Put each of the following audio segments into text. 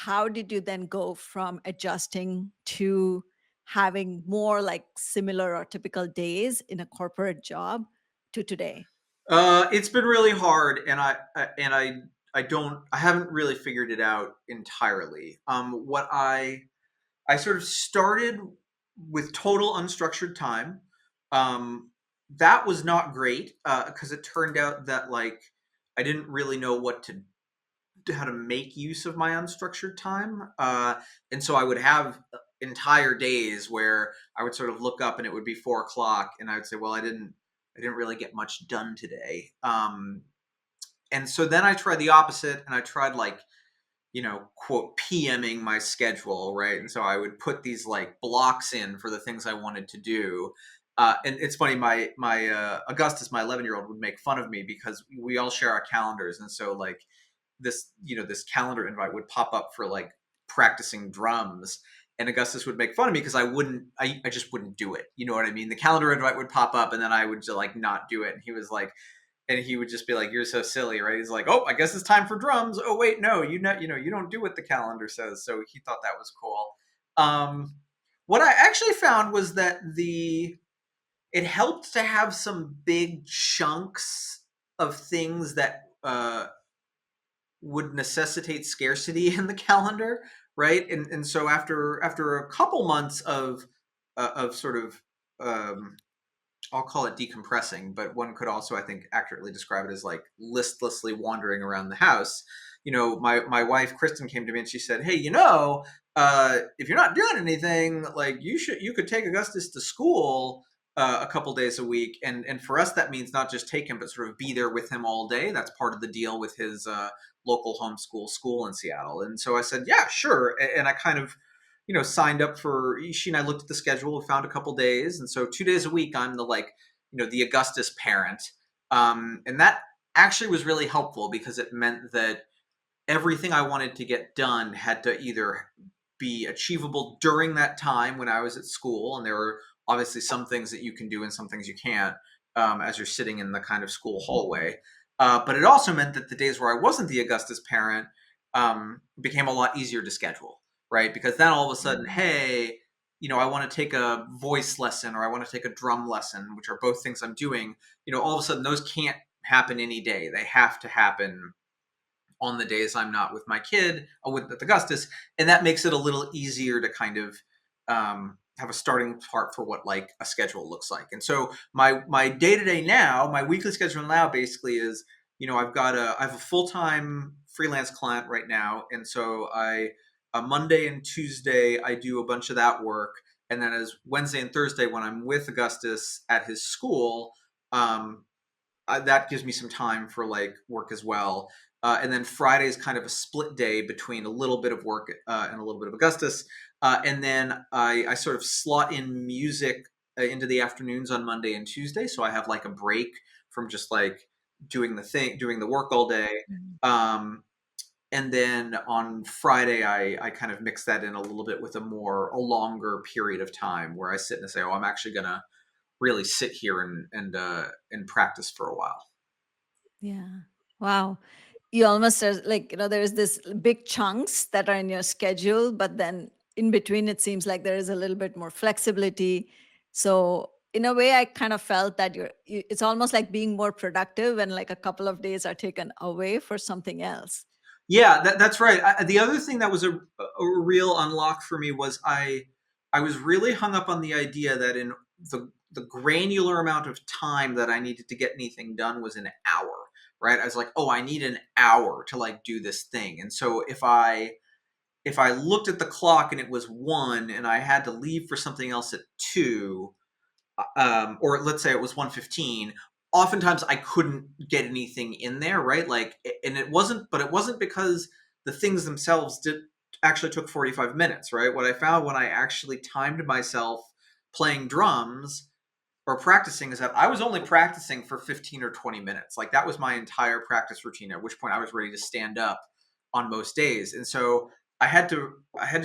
how did you then go from adjusting to having more like similar or typical days in a corporate job to today? It's been really hard, and I haven't really figured it out entirely. What I sort of started with total unstructured time. Um, that was not great because it turned out that like I didn't really know how to make use of my unstructured time, and so I would have entire days where I would sort of look up and it would be 4 o'clock, and I would say, well, I didn't really get much done today. And so then I tried the opposite, and I tried like quote PMing my schedule, right? And so I would put these like blocks in for the things I wanted to do. And it's funny, my Augustus, my 11-year-old, would make fun of me because we all share our calendars, and so like this calendar invite would pop up for like practicing drums, and Augustus would make fun of me because I just wouldn't do it. You know what I mean? The calendar invite would pop up, and then I would just like not do it, and he was like, and he would just be like, "You're so silly," right? He's like, "Oh, I guess it's time for drums. Oh, wait, no, you don't do what the calendar says." So he thought that was cool. What I actually found was that it helped to have some big chunks of things that would necessitate scarcity in the calendar, right? And so after a couple months of sort of I'll call it decompressing, but one could also, I think, accurately describe it as like listlessly wandering around the house. My wife Kristen came to me and she said, "Hey, if you're not doing anything, like you could take Augustus to school a couple days a week, and for us that means not just take him, but sort of be there with him all day. That's part of the deal with his local homeschool school in Seattle." And so I said, "Yeah, sure," and I kind of signed up for. She and I looked at the schedule, we found a couple days, and so 2 days a week I'm the Augustus parent, and that actually was really helpful because it meant that everything I wanted to get done had to either be achievable during that time when I was at school, and there were obviously some things that you can do and some things you can't as you're sitting in the kind of school hallway. But it also meant that the days where I wasn't the Augustus parent became a lot easier to schedule, right? Because then all of a sudden, Mm. hey, I want to take a voice lesson or I want to take a drum lesson, which are both things I'm doing. All of a sudden, those can't happen any day. They have to happen on the days I'm not with my kid, with Augustus, and that makes it a little easier to kind of have a starting part for what like a schedule looks like. And so my day to day now, my weekly schedule now basically is, I have a full time freelance client right now, and so a Monday and Tuesday I do a bunch of that work, and then as Wednesday and Thursday when I'm with Augustus at his school. That gives me some time for like work as well. And then Friday is kind of a split day between a little bit of work and a little bit of Augustus. And then I sort of slot in music into the afternoons on Monday and Tuesday. So I have like a break from just like doing the work all day. Mm. Um, and then on Friday, I kind of mix that in a little bit with a longer period of time where I sit and say, oh, I'm actually going to really sit here and practice for a while. Yeah. Wow. You almost like, there's this big chunks that are in your schedule, but then in between, it seems like there is a little bit more flexibility. So, in a way, I kind of felt that it's almost like being more productive when like a couple of days are taken away for something else. Yeah, that's right. The other thing that was a real unlock for me was I was really hung up on the idea that in the granular amount of time that I needed to get anything done was an hour, right? I was like, oh, I need an hour to like do this thing, and so if I looked at the clock and it was 1 and I had to leave for something else at 2, or let's say it was 1:15, oftentimes I couldn't get anything in there, right? Like, and it wasn't because the things themselves actually took 45 minutes, right? What I found when I actually timed myself playing drums or practicing is that I was only practicing for 15 or 20 minutes. Like that was my entire practice routine, at which point I was ready to stand up on most days. And so I had to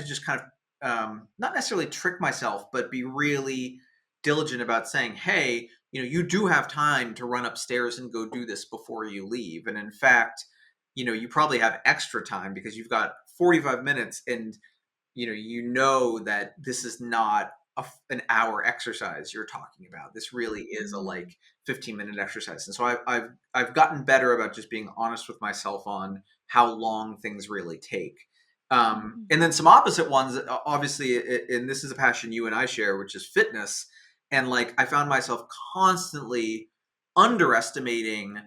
just kind of not necessarily trick myself, but be really diligent about saying, hey, you do have time to run upstairs and go do this before you leave. And in fact, you probably have extra time because you've got 45 minutes, and you know that this is not an hour exercise you're talking about. This really is a like 15-minute exercise. And so I've gotten better about just being honest with myself on how long things really take. And then some opposite ones, obviously, and this is a passion you and I share, which is fitness. And like I found myself constantly underestimating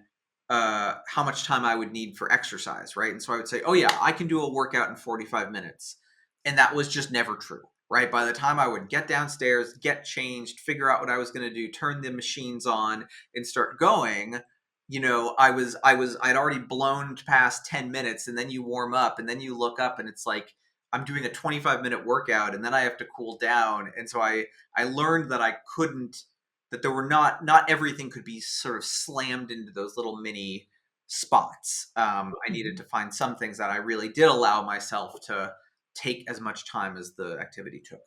how much time I would need for exercise, right? And so I would say, oh yeah, I can do a workout in 45 minutes. And that was just never true, right? By the time I would get downstairs, get changed, figure out what I was going to do, turn the machines on and start going, I'd already blown past 10 minutes, and then you warm up and then you look up and it's like I'm doing a 25-minute workout and then I have to cool down. And so I learned that I couldn't, that there were not everything could be sort of slammed into those little mini spots. I needed to find some things that I really did allow myself to take as much time as the activity took.